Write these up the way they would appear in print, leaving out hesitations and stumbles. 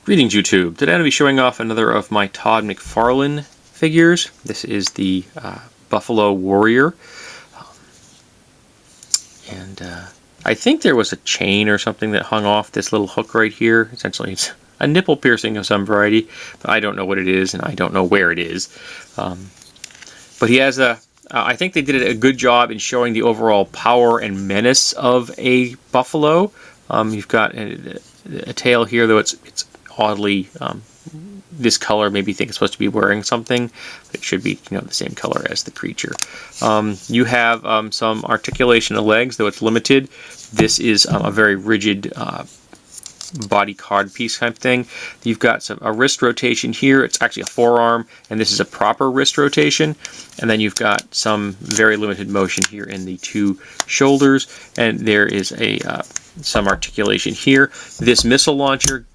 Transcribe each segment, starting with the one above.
Greetings YouTube. Today I'm going to be showing off another of my Todd McFarlane figures. This is the Buffalo Warrior. I think there was a chain or something that hung off this little hook right here. Essentially it's a nipple piercing of some variety, but I don't know what it is and I don't know where it is. But he has I think they did a good job in showing the overall power and menace of a buffalo. You've got a tail here, though it's oddly this color. Maybe you think it's supposed to be wearing something. It should be, the same color as the creature. You have some articulation of legs, though it's limited. This is a very rigid body card piece type thing. You've got a wrist rotation here. It's actually a forearm, and this is a proper wrist rotation. And then you've got some very limited motion here in the two shoulders, and there is some articulation here. This missile launcher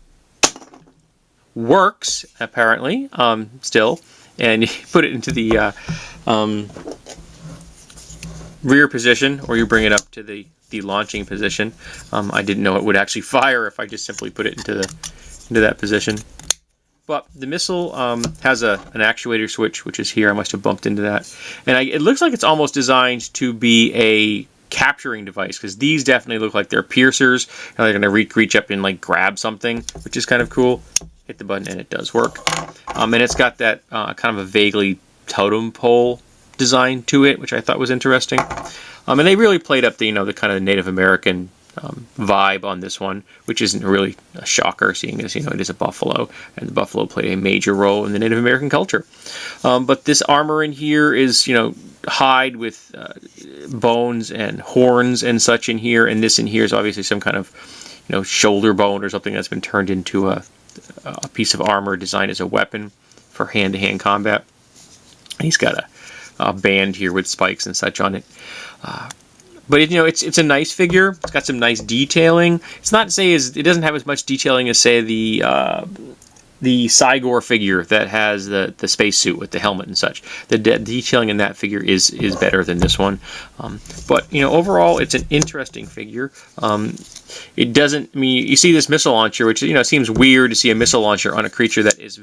works apparently still, and you put it into the rear position, or you bring it up to the launching position. I didn't know it would actually fire if I just simply put it into that position. But the missile has an actuator switch, which is here. I must have bumped into that, and it looks like it's almost designed to be a capturing device, because these definitely look like they're piercers, and they're going to reach up and grab something, which is kind of cool. Hit the button and it does work. And it's got that kind of a vaguely totem pole design to it, which I thought was interesting. And they really played up the the kind of Native American vibe on this one, which isn't really a shocker, seeing as it is a buffalo, and the buffalo played a major role in the Native American culture. But this armor in here is hide with bones and horns and such in here, and this in here is obviously some kind of shoulder bone or something that's been turned into a piece of armor designed as a weapon for hand-to-hand combat. And he's got a band here with spikes and such on it. But it's a nice figure. It's got some nice detailing. It's not to say it doesn't have as much detailing as, say, the Cygor figure that has the spacesuit with the helmet and such. The detailing in that figure is better than this one. But overall, it's an interesting figure. It doesn't. You see this missile launcher, which seems weird to see a missile launcher on a creature that is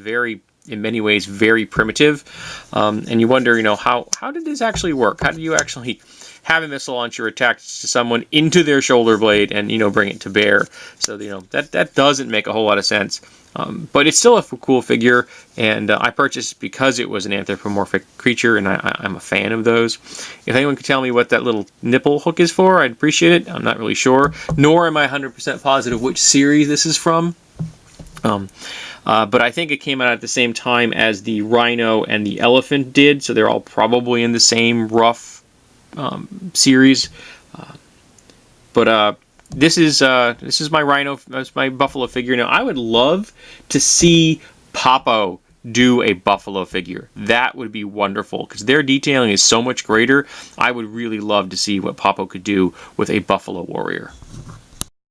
in many ways very primitive. And you wonder, how did this actually work? How do you actually have a missile launcher attached to someone into their shoulder blade and bring it to bear? So that doesn't make a whole lot of sense. But it's still a cool figure, and I purchased because it was an anthropomorphic creature, and I'm a fan of those. If anyone could tell me what that little nipple hook is for, I'd appreciate it. I'm not really sure, nor am I 100% positive which series this is from. But I think it came out at the same time as the rhino and the elephant did, so they're all probably in the same rough series. This is my rhino, that's my buffalo figure. Now I would love to see Papo do a buffalo figure. That would be wonderful, because their detailing is so much greater. I would really love to see what Papo could do with a buffalo warrior.